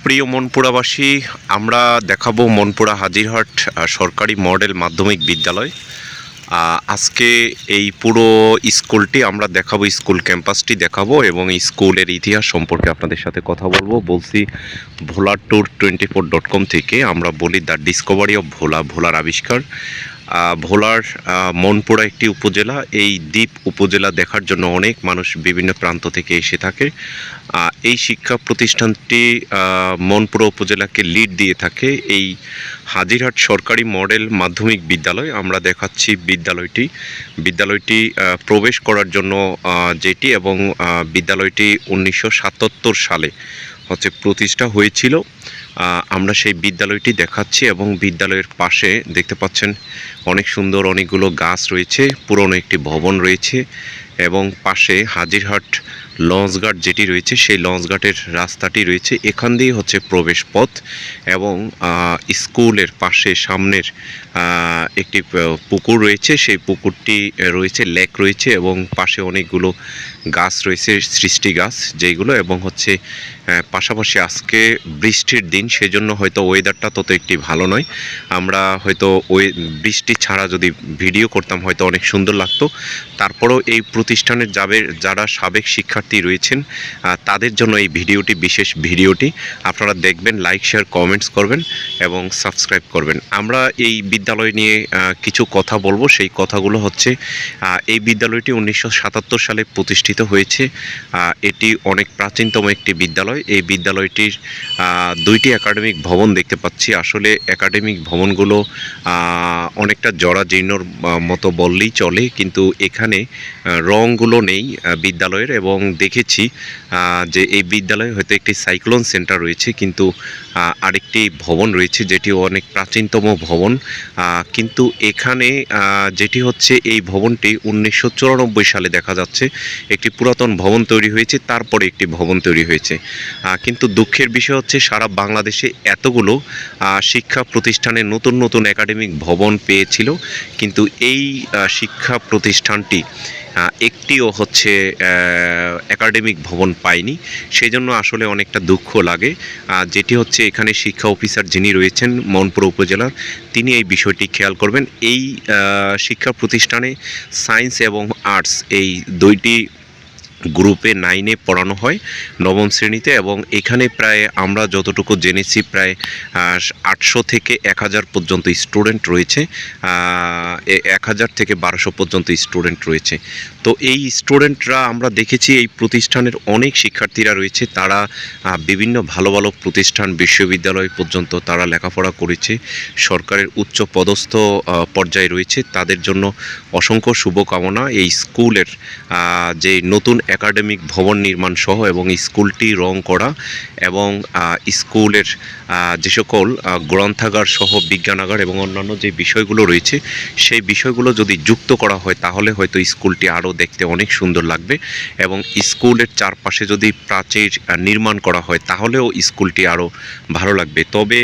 প্রিয় মনপুরাবাসী, আমরা দেখাবো মনপুরা হাজিরহাট সরকারি মডেল মাধ্যমিক বিদ্যালয়। আজকে এই পুরো স্কুলটি আমরা দেখাবো, স্কুল ক্যাম্পাসটি দেখাবো এবং স্কুলের ইতিহাস সম্পর্কে আপনাদের সাথে কথা বলবো। বলছি ভোলা ট্যুর 24.com থেকে। আমরা বলি দ্য ডিসকভারি অফ ভোলা, ভোলার আবিষ্কার। ভোলার মনপুরা একটি উপজেলা। এই দ্বীপ উপজেলা দেখার জন্য অনেক মানুষ বিভিন্ন প্রান্ত থেকে এসে থাকে। এই শিক্ষা প্রতিষ্ঠানটি মনপুরা উপজেলাকে লিড দিয়ে থাকে এই হাজিরহাট সরকারি মডেল মাধ্যমিক বিদ্যালয়। আমরা দেখাচ্ছি বিদ্যালয়টি প্রবেশ করার জন্য যেটি, এবং বিদ্যালয়টি 1977 সালে প্রতিষ্ঠা হয়েছিল। আমরা সেই বিদ্যালয়টি দেখাচ্ছি এবং বিদ্যালয়ের পাশে দেখতে পাচ্ছেন অনেক সুন্দর অনেকগুলো গাছ রয়েছে, পুরনো একটি ভবন রয়েছে এবং পাশে হাজিরহাট লঞ্চঘাট যেটি রয়েছে সেই লঞ্চঘাটের রাস্তাটি রয়েছে। এখান দিয়ে প্রবেশ পথ এবং স্কুলের পাশে সামনের একটি পুকুর রয়েছে, সেই পুকুরটি রয়েছে, লেক রয়েছে এবং পাশে অনেকগুলো গাছ রয়েছে, সৃষ্টি গাছ যেইগুলো, এবং পাশাপাশি আজকে বৃষ্টির দিন, সেজন্য হয়তো ওয়েদারটা তত একটি ভালো নয়। আমরা হয়তো বৃষ্টি ছাড়া যদি ভিডিও করতাম হয়তো অনেক সুন্দর লাগতো। তারপরেও এই প্রতিষ্ঠানের যারা সাবেক শিক্ষার্থী রয়েছেন তাদের জন্য এই ভিডিওটি, বিশেষ ভিডিওটি আপনারা দেখবেন, লাইক শেয়ার কমেন্টস করবেন এবং সাবস্ক্রাইব করবেন। আমরা এই বিদ্যালয় নিয়ে কিছু কথা বলবো। সেই কথাগুলো এই বিদ্যালয়টি 1977 সালে প্রতিষ্ঠিত হয়েছে। এটি অনেক প্রাচীনতম একটি বিদ্যালয়। এই বিদ্যালয়টির দুইটি একাডেমিক ভবন দেখতে পাচ্ছি। আসলে একাডেমিক ভবনগুলো অনেকটা জরাজীর্ণর মতো বললেই চলে, কিন্তু এখানে রঙগুলো নেই বিদ্যালয়ের। এবং দেখেছি যে এই বিদ্যালয়ে হয়তো একটি সাইক্লোন সেন্টার রয়েছে, কিন্তু আরেকটি ভবন রয়েছে যেটি অনেক প্রাচীনতম ভবন। কিন্তু এখানে যেটি এই ভবনটি 1994 সালে দেখা যাচ্ছে একটি পুরাতন ভবন তৈরি হয়েছে, তারপরে একটি ভবন তৈরি হয়েছে। কিন্তু দুঃখের বিষয় সারা বাংলাদেশে এতগুলো শিক্ষা প্রতিষ্ঠানে নতুন নতুন একাডেমিক ভবন পেয়েছিল, কিন্তু এই শিক্ষা প্রতিষ্ঠানটি একটিও একাডেমিক ভবন পায়নি। সেই জন্য আসলে অনেকটা দুঃখ লাগে। যেটি এখানে শিক্ষা অফিসার যিনি রয়েছেন মনপুরা উপজেলার, তিনি এই বিষয়টি খেয়াল করবেন। এই শিক্ষা প্রতিষ্ঠানে সায়েন্স এবং আর্টস এই দুইটি গ্রুপে 9-এ পড়ানো হয়, 9ম শ্রেণীতে, এবং এখানে প্রায় আমরা যতটুকু জেনেছি প্রায় 800 থেকে 1000 পর্যন্ত স্টুডেন্ট রয়েছে। 1000 থেকে 1200 পর্যন্ত স্টুডেন্ট রয়েছে। তো এই স্টুডেন্টরা আমরা দেখেছি এই প্রতিষ্ঠানের অনেক শিক্ষার্থীরা রয়েছে, তারা বিভিন্ন ভালো ভালো প্রতিষ্ঠান, বিশ্ববিদ্যালয় পর্যন্ত তারা লেখাপড়া করেছে, সরকারের উচ্চ পদস্থ পর্যায়ে রয়েছে। তাদের জন্য অসংখ্য শুভকামনা। এই স্কুলের যে নতুন একাডেমিক ভবন নির্মাণ সহ এবং স্কুলটি রং করা এবং স্কুলের যে সকল গ্রন্থাগার সহ বিজ্ঞানাগার এবং অন্যান্য যে বিষয়গুলো রয়েছে সেই বিষয়গুলো যদি যুক্ত করা হয় তাহলে হয়তো স্কুলটি আরও দেখতে অনেক সুন্দর লাগবে। এবং স্কুলের চারপাশে যদি প্রাচীর নির্মাণ করা হয় তাহলেও স্কুলটি আরও ভালো লাগবে। তবে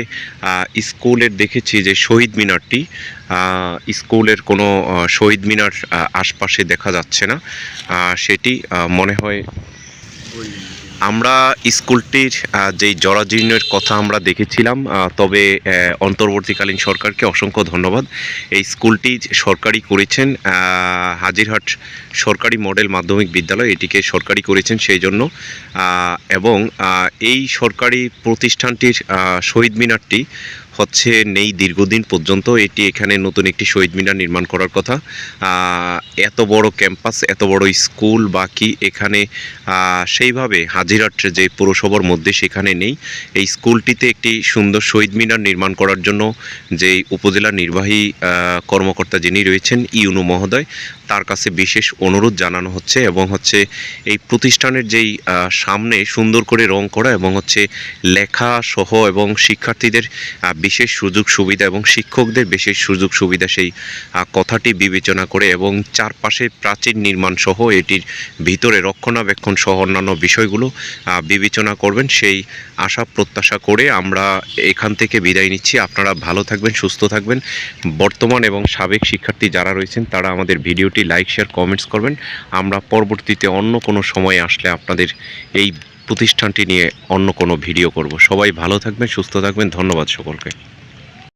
স্কুলের দেখেছি যে শহীদ মিনারটি, স্কুলের কোনো শহীদ মিনার আশপাশে দেখা যাচ্ছে না। সেটি মনে হয় আমরা স্কুলটির যেই জরাজীর্ণের কথা আমরা দেখেছিলাম। তবে অন্তর্বর্তীকালীন সরকারকে অসংখ্য ধন্যবাদ। এই স্কুলটি সরকারি করেছেন, হাজিরহাট সরকারি মডেল মাধ্যমিক বিদ্যালয়, এটিকে সরকারি করেছেন সেই জন্য। এবং এই সরকারি প্রতিষ্ঠানটির শহীদ মিনারটি নেই দীর্ঘদিন পর্যন্ত। এখানে নতুন একটি শহীদ মিনার নির্মাণ করার কথা। এত বড় ক্যাম্পাস, এত বড় স্কুল বাকি এখানে সেইভাবে হাজিরহাট যে পৌরসভার মধ্যে সেখানে নেই। এই স্কুলটিতে একটি সুন্দর শহীদ মিনার নির্মাণ করার জন্য যে উপজেলা নির্বাহী কর্মকর্তা যিনি রয়েছেন ইউনু মহোদয়, তার কাছে বিশেষ অনুরোধ জানানো হচ্ছে। এবং এই প্রতিষ্ঠানের যেই সামনে সুন্দর করে রং করা এবং লেখা সহ এবং শিক্ষার্থীদের বিশেষ সুযোগ সুবিধা এবং শিক্ষকদের বিশেষ সুযোগ সুবিধা, সেই কথাটি বিবেচনা করে এবং চারপাশে প্রাচীর নির্মাণ সহ এটির ভিতরে রক্ষণাবেক্ষণ সহ অন্যান্য বিষয়গুলো বিবেচনা করবেন, সেই আশা প্রত্যাশা করে আমরা এখান থেকে বিদায় নিচ্ছি। আপনারা ভালো থাকবেন, সুস্থ থাকবেন। বর্তমান এবং সাবেক শিক্ষার্থী যারা রয়েছেন তারা আমাদের ভিডিওটি লাইক শেয়ার কমেন্টস করবেন। আমরা পরবর্তীতে অন্য কোনো সময় আসলে আপনাদের এই প্রতিষ্ঠানটি নিয়ে অন্য কোনো ভিডিও করব। সবাই ভালো থাকবেন, সুস্থ থাকবেন। ধন্যবাদ সকলকে।